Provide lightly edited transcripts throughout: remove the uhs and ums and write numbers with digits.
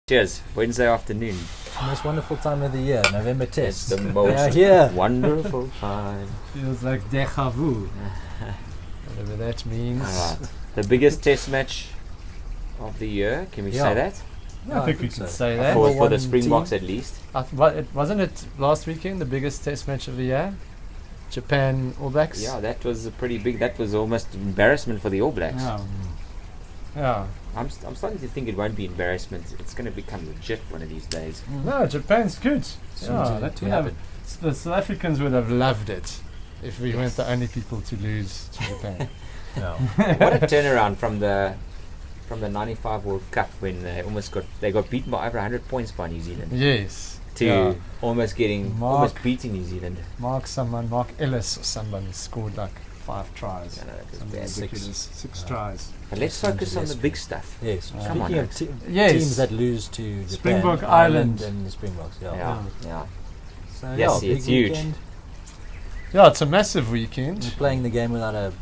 Cheers. Wednesday afternoon. The most wonderful time of the year, November It's Test. the most Yeah. wonderful time. Feels like deja vu. Whatever that means. Alright. The biggest test match of the year. Can we say that? I think we can say For, that. Number for the one Springboks team. at least. Wasn't it last weekend the biggest test match of the year? Japan All Blacks? Yeah, that was a pretty big. That was almost embarrassment for the All Blacks. Yeah. I'm starting to think it won't be embarrassment. It's going to become legit one of these days. No, Japan's good. Soon Yeah, to that would happen. have, the South Africans would have loved it if we weren't the only people to lose to Japan. No. What a turnaround from the '95 World Cup when they got beaten by over 100 points by New Zealand Yes. to Yeah. almost beating New Zealand. Mark Ellis or someone scored like 5 tries. I know, that was Something bad. ridiculous. Six tries. But let's focus on the big stuff. Yes. Come on, Speaking of Yes. teams that lose to Japan, Springbok Island. and the Springboks. Yeah. Yeah. So Yes, big it's huge. weekend. Yeah, it's a massive weekend. We're playing the game without a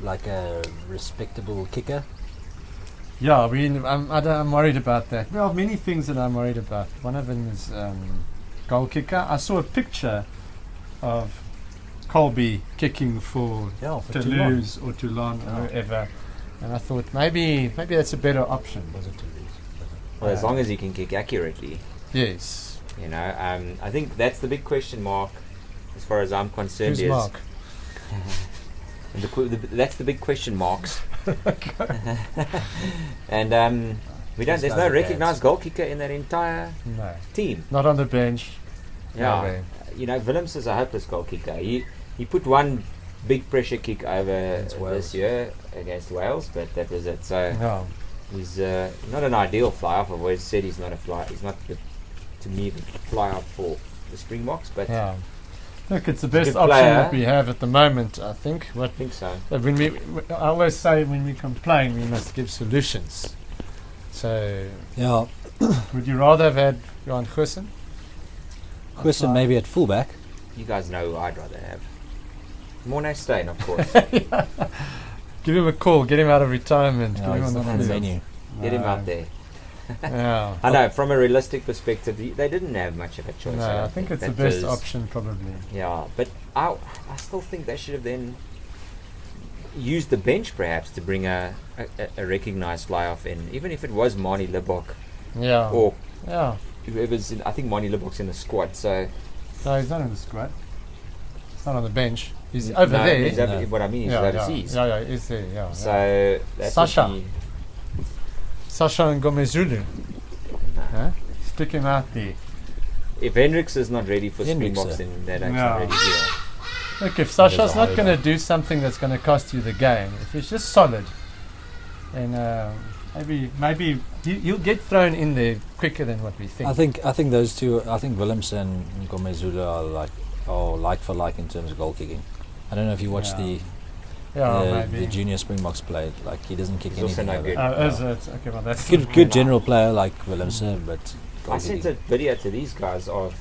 respectable kicker. Yeah, I'm worried about that. Well, many things that I'm worried about. One of them is goal kicker. I saw a picture of Colby kicking for For Toulouse or Toulon or whoever, and I thought maybe that's a better option. Was it Toulouse? Well, as long as he can kick accurately. Yes. You know, I think that's the big question mark, as far as I'm concerned. Who's Mark? That's the big question marks. And we don't. These There's guys no are recognised goal kicker in that entire No, team. not on the bench. Yeah, No way. you know, Willems is a hopeless goal kicker. He put one big pressure kick over Against Wales. this year against Wales, but that was it. So No. he's not an ideal fly off. I've always said he's not a fly. He's not to me the fly off for the Springboks, but Yeah. Look, it's the He's a best good option player. that we have at the moment. I think. I think so. I always say when we complain, we must give solutions. So, Yeah. would you rather have had Johan Goosen? Question maybe at fullback. You guys know who I'd rather have. Morné Steyn, of course. Give him a call. Get him out of retirement. No, get him he's on not on the the field. menu. Get him No. out there. Yeah. I know, from a realistic perspective, they didn't have much of a choice. No, I don't think it's the That best was- option probably. Yeah, but I still think they should have then used the bench perhaps to bring a recognised fly-off in, even if it was Marnie Libbok Yeah. or Yeah. whoever's in. I think Marnie Libbok's in the squad, so No, he's not in the squad. He's not on the bench. He's over no, there. he's over- what I mean is yeah, overseas. yeah, he's there. Yeah. So that Sasha. would be, Sasha and Gomezulu. Huh? Stick him out there. if Hendricks is not ready for Hendricks, Springboks, then they don't Yeah. ready here. Look, if Sasha's There's a not high going to bar. do something that's going to cost you the game, if he's just solid, then maybe he'll get thrown in there quicker than what we think. I think those two. I think Willems and Gomezulu are like for like in terms of goal kicking. I don't know if you watched Yeah. the maybe. junior Springboks play. Like he doesn't kick He's also anything. no good. over. Is it? Okay, well that's Good general player like Willems, but goal I sent kicking. a video to these guys of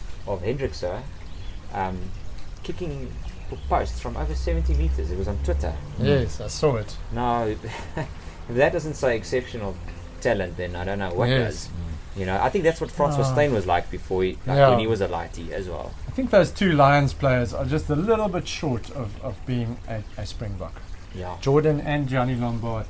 Hendricks kicking for posts from over 70 metres. It was on Twitter. Yes, I saw it. Now, if that doesn't say exceptional talent, then I don't know what Yes. does. You know, I think that's what Francois Ah. Steyn was like before, Yeah. when he was a lighty as well. I think those two Lions players are just a little bit short of being a Springbok. Yeah. Jordan and Johnny Lombard,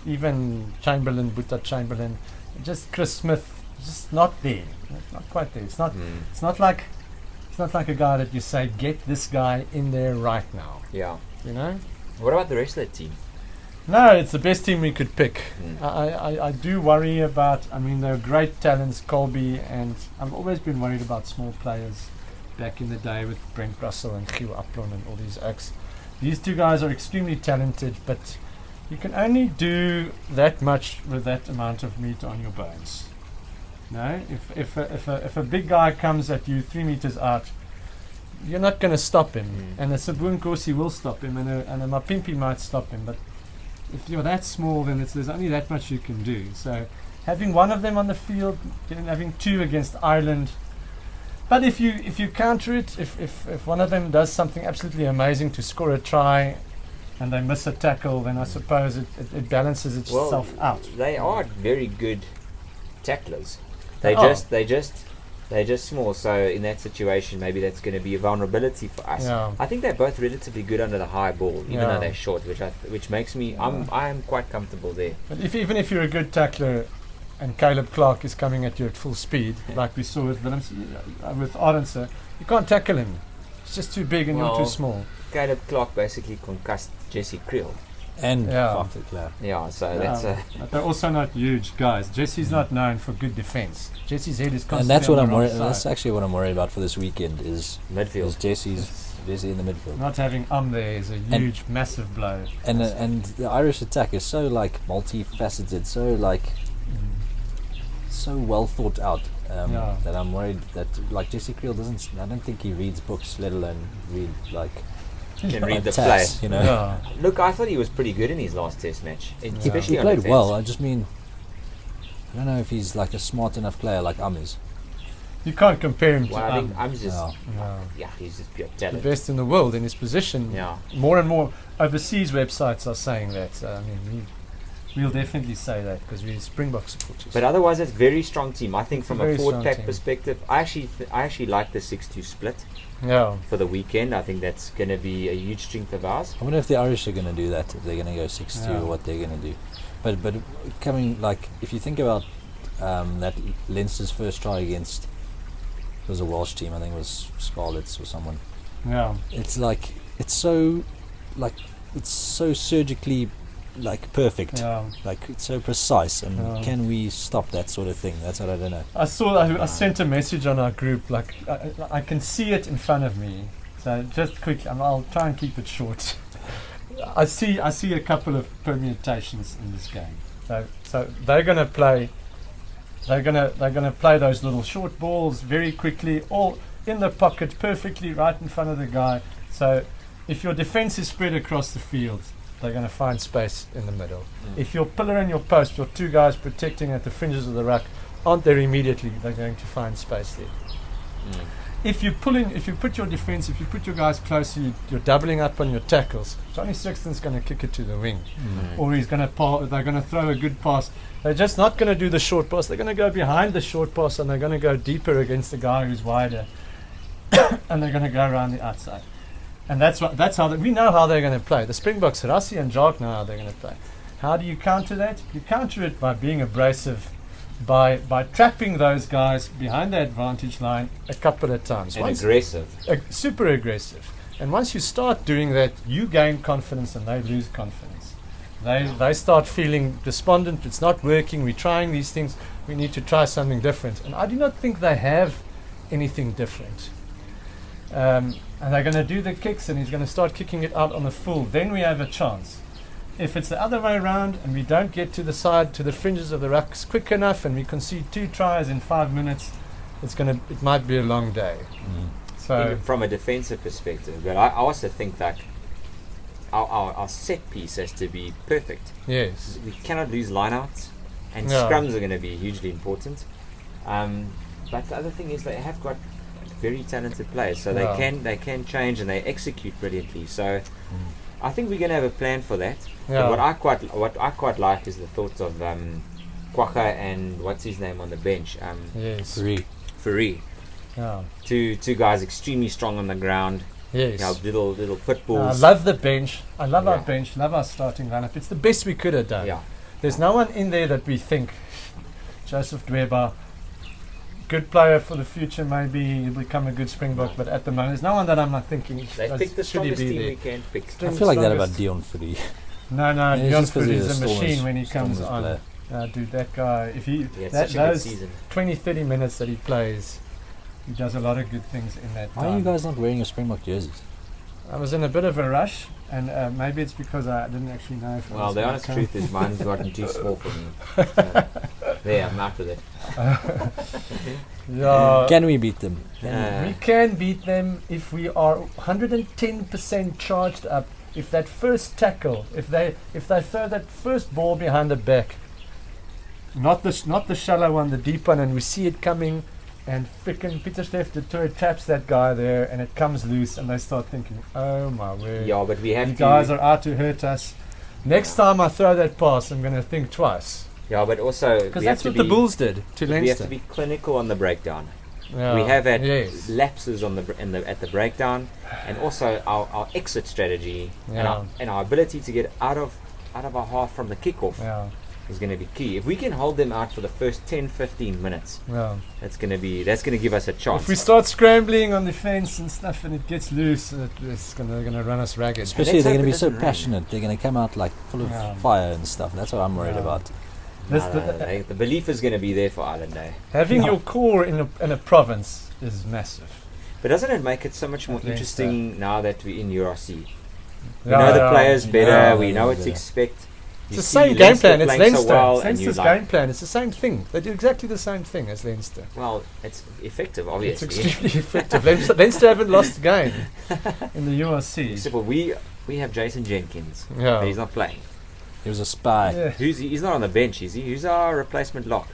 even Chamberlain, Boeta Chamberlain, just Chris Smith, just not there. Not quite there. It's not. Mm. It's not like a guy that you say get this guy in there right now. Yeah. You know. What about the rest of the team? No, it's the best team we could pick. Mm. I do worry about. I mean, they're great talents, Colby, and I've always been worried about small players. Back in the day with Brent Russell and Hugh Uplon and all these acts. These two guys are extremely talented, but you can only do that much with that amount of meat on your bones. No, if a big guy comes at you 3 meters out, you're not going to stop him. Mm. And a Sabun Kosi will stop him, and a Mapimpi might stop him. But if you're that small, then there's only that much you can do. So having one of them on the field, having two against Ireland. But if you counter it, if one of them does something absolutely amazing to score a try, and they miss a tackle, then I suppose it balances itself out. They are very good tacklers. They're just small. So in that situation, maybe that's going to be a vulnerability for us. Yeah. I think they're both relatively good under the high ball, even Yeah. though they're short, which makes me I'm quite comfortable there. But even if you're a good tackler, and Caleb Clark is coming at you at full speed, like we saw with Willems, with Arendse, you can't tackle him. It's just too big and you're Well, too small. Caleb Clark basically concussed Jesse Creel. And Yeah. fucked it, Claire. Yeah, so that's But they're also not huge guys. Jesse's not known for good defense. Jesse's head is constantly And that's what on I'm the wrong worried. side. That's actually what I'm worried about for this weekend is midfield. Jesse in the midfield. Not having there is a huge, massive blow. And the Irish attack is so like multifaceted, so like so well thought out that I'm worried that like Jesse Creel doesn't. I don't think he reads books, let alone read like Can read the play. attacks, you know. Yeah. Look, I thought he was pretty good in his last Test match, especially He on played defense. well. I just mean I don't know if he's like a smart enough player like is. You can't compare him Well, to I think I'm just no. he's just pure The talent. best in the world in his position. Yeah. More and more overseas websites are saying that. I mean, we'll definitely say that because we're Springbok supporters. But otherwise, it's a very strong team. I think from a Very forward strong pack team. perspective, I actually like the 6-2 split yeah. for the weekend. I think that's going to be a huge strength of ours. I wonder if the Irish are going to do that. If they're going to go 6-2 Yeah. or what they're going to do. But coming like if you think about that Leinster's first try against it was a Welsh team. I think it was Scarlets or someone. Yeah. It's like it's so surgically like perfect. Yeah. Like it's so precise, and Yeah. can we stop that sort of thing? That's what I don't know. I sent a message on our group. Like I can see it in front of me. So just quickly, I'll try and keep it short. I see a couple of permutations in this game. So they're going to play. They're gonna play those little short balls very quickly, all in the pocket, perfectly right in front of the guy. So if your defense is spread across the field, they're going to find space in the middle. If your pillar and your post, your two guys protecting at the fringes of the ruck, aren't there immediately, they're going to find space there. If you put your defense, if you put your guys closer, you're doubling up on your tackles. Johnny Sexton's going to kick it to the wing, or he's going to they're going to throw a good pass. They're just not going to do the short pass. They're going to go behind the short pass, and they're going to go deeper against the guy who's wider, and they're going to go around the outside. And that's how we know how they're going to play. The Springboks, Rassie and Jacques know how they're going to play. How do you counter that? You counter it by being abrasive, by trapping those guys behind the advantage line a couple of times. And aggressive. Super aggressive. And once you start doing that, you gain confidence and they lose confidence. They start feeling despondent. It's not working. We're trying these things. We need to try something different. And I do not think they have anything different. And they're going to do the kicks, and he's going to start kicking it out on the full. Then we have a chance. If it's the other way around and we don't get to the side, to the fringes of the rucks quick enough, and we concede 2 tries in 5 minutes, it might be a long day. So Even from a defensive perspective, but I also think that our set piece has to be perfect. yes, We cannot lose lineouts, and No. scrums are going to be hugely important. But the other thing is they have got very talented players, so Yeah. they can change and they execute brilliantly. So I think we're going to have a plan for that. Yeah. But what I quite like is the thoughts of Kwagga and what's his name on the bench, yes, Fourie. yeah, Two guys extremely strong on the ground. yes. You know, little pit I bulls. love the bench. I love our Yeah. bench. Love our starting lineup. It's the best we could have done. Yeah. There's no one in there that we think Joseph Dweba, good player for the future, maybe he'll become a good Springbok, but at the moment there's no one that I'm not thinking They picked the should he strongest be team there. we can pick. I feel like that about Strongest. Dion Footy. No, It's Dion just 'cause Footy he's is a Stormers- machine when he comes Stormers on. player. Dude, that guy, if he He had that, such a good those season. 20-30 minutes that he plays, he does a lot of good things in that Why time. are you guys not wearing your Springbok jerseys? I was in a bit of a rush, and maybe it's because I didn't actually know if it Well, was the gonna honest come. truth is mine's gotten too small for me. So, there, I'm out with it. Yeah. Can we beat them? We can beat them if we are 110% charged up. If that first tackle, if they throw that first ball behind the back, not the shallow one, the deep one, and we see it coming, and frickin' Pieterstef de Tour traps that guy there, and it comes loose, and they start thinking, oh my word, But we have you to. guys are out to hurt us. Next time I throw that pass, I'm going to think twice. Yeah, but also Because we have that's to what be the Bulls did to we have to Leinster. be clinical on the breakdown. Yeah. We have had Yes. lapses on at the breakdown, and also our exit strategy Yeah. and our ability to get out of our half from the kickoff Yeah. is going to be key. If we can hold them out for the first 10-15 minutes, Yeah. that's going to give us a chance. If we start scrambling on the fence and stuff and it gets loose, it's gonna run us ragged. Especially let's they're hope going to it be so doesn't rain. passionate. They're going to come out like full of Yeah. fire and stuff. That's what I'm worried Yeah. about. No, This- the belief is going to be there for Ireland Day. Having Yeah. your core in a province is massive. But doesn't it make it so much more At least, interesting now that we're in URC? We Yeah, know the yeah. players better. Yeah, we know yeah, what to yeah. expect. It's You the see same game Leinster plan. It's playing Leinster. so well, and Leinster's you like, game plan. It's the same thing. They do exactly the same thing as Leinster. well, it's effective, It's obviously. extremely effective. Leinster haven't lost a game in the URC. Except for we have Jason Jenkins, Yeah. but he's not playing. He was a spy. Yeah. He's not on the bench, is he? Who's our replacement lock?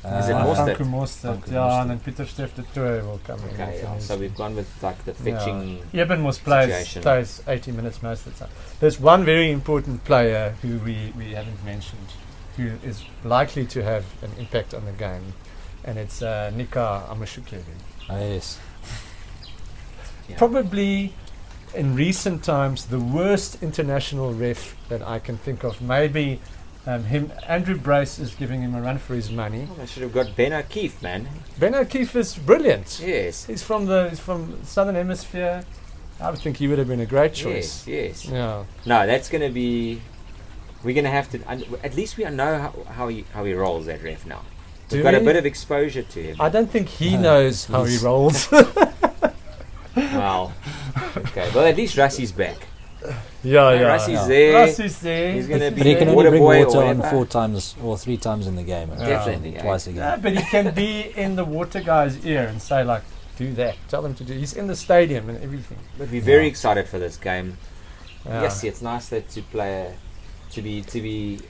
Is it Uh, Mostert? Franco Mostert, Franco yeah, Mostert. and then Pieter Stef de Toey will come in. Okay, yeah, so we've gone with like the fetching. Eben must plays situation. 80 minutes most of the time. There's one very important player who we haven't mentioned, who is likely to have an impact on the game, and it's Nika Amashukeli. yes. Yeah. Probably in recent times the worst international ref that I can think of. Maybe Andrew Brace is giving him a run for his money. Oh, they should have got Ben O'Keefe, man. Ben O'Keefe is brilliant. Yes. He's from Southern Hemisphere. I would think he would have been a great choice. Yes. Yeah. No, that's going to be. We're going to have to. At least we know how he rolls, that ref now. Do We've got a we? bit of exposure to him. I don't think he No, knows how he he's- rolls. Well, okay. Well, at least Rassie's back. yeah, Rassie's there. Rassie's there. He's gonna But he can only Water bring boy or water on whatever. 4 times or 3 times in the game. Definitely, Twice a Yeah, game. but he can be in the water guy's ear and say like, do that. Tell him to do. He's in the stadium and everything. But we're very Yeah. excited for this game. Yeah. Yes, it's nice that to be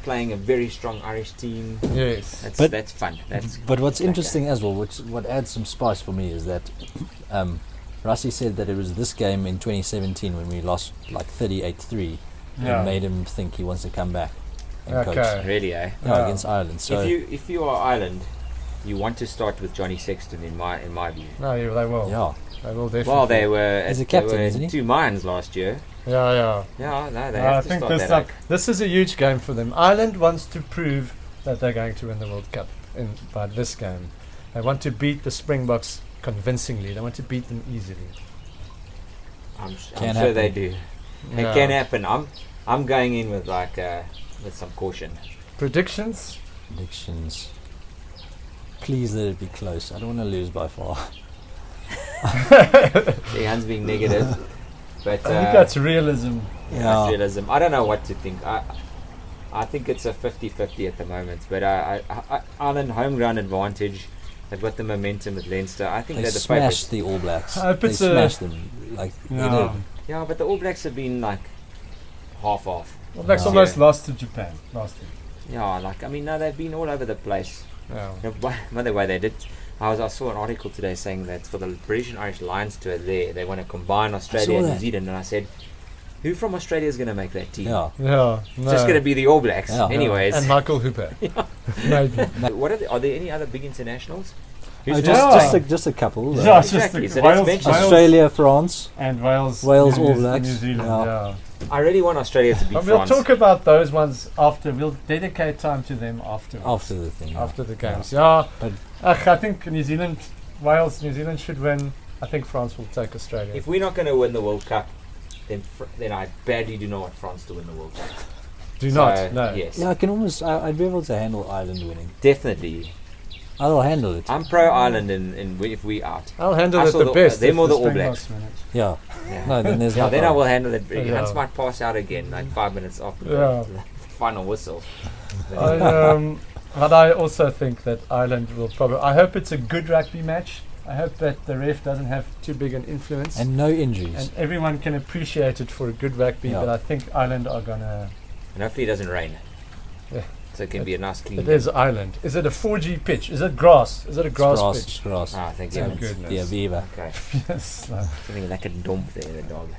playing a very strong Irish team. Yes. That's fun. That's But what's okay. interesting as well, what adds some spice for me, is that Rassi said that it was this game in 2017 when we lost like 38-3 Yeah. that made him think he wants to come back and coach. Okay. Really, eh? Yeah, Yeah. against Ireland. So If you are Ireland, you want to start with Johnny Sexton in my view. No, yeah, they will. yeah, They will definitely. Well, they were He's a they captain, were isn't he? 2 Mines last year. Yeah. Yeah, no, they I have to think start this that. this is a huge game for them. Ireland wants to prove that they're going to win the World Cup by this game. They want to beat the Springboks convincingly. They want to beat them easily. I'm Can sure they happen. do. Yeah. It can happen. I'm going in with with some caution. Predictions? predictions. Please let it be close. I don't want to lose by far. The Hans being negative, but I think that's realism. that's realism. I don't know what to think. I think it's a 50-50 at the moment, but Ireland home ground advantage. They've got the momentum with Leinster. I think They they're the smashed favourites. the All Blacks. I hope They it's a- smashed them. Like they Yeah. did. Yeah, but the All Blacks have been like half off. Well, Blacks Yeah. almost lost to Japan last week. Yeah, no, they've been all over the place. Yeah. You know, by the way, they did. I saw an article today saying that for the British and Irish Lions tour they want to combine Australia and New that. Zealand, and I said, who from Australia is going to make that team? Yeah. Yeah. It's just going to be the All Blacks. Yeah. Anyways, And Michael Hooper. Maybe. what are there any other big internationals? Oh, Who's just a couple. Yeah, it's Exactly, just so the let's Wales, mention Australia, France. and Wales. Wales, New All Zealand, Blacks. New Zealand. Yeah. Yeah. I really want Australia to beat But we'll France. talk about those ones after. We'll dedicate time to them afterwards. After the thing. yeah. After the games. Yeah. But- I think New Zealand, New Zealand should win. I think France will take Australia. If we're not going to win the World Cup, then I badly do not want France to win the World Cup. Do So, not. No. Yes, Yeah, I can almost. I'd be able to handle Ireland winning. definitely. I'll handle it. I'm pro Ireland if we out. I'll handle I it saw the the- best. them if or the All Springboks Blacks. win it. Yeah. Yeah. No, then there's Yeah, no then I problem. will handle it. Yeah. Hans might pass out again, like 5 minutes after Yeah. the final whistle. But I also think that Ireland will probably. I hope it's a good rugby match. I hope that the ref doesn't have too big an influence, And no injuries. and everyone can appreciate it for a good rugby. Yeah. But I think Ireland are gonna. And hopefully it doesn't rain. Yeah. So it can be a nice clean. It is Ireland. Is it a 4G pitch? Is it grass? Is it a It's grass, grass. pitch? It's grass. Ah, thank Thank you. goodness. Yeah, Viva. Okay. Yes. Something like a dump there, the dog.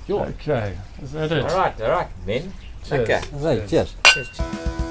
Okay. Is that it? All right, men. Okay. Right, cheers. Cheers.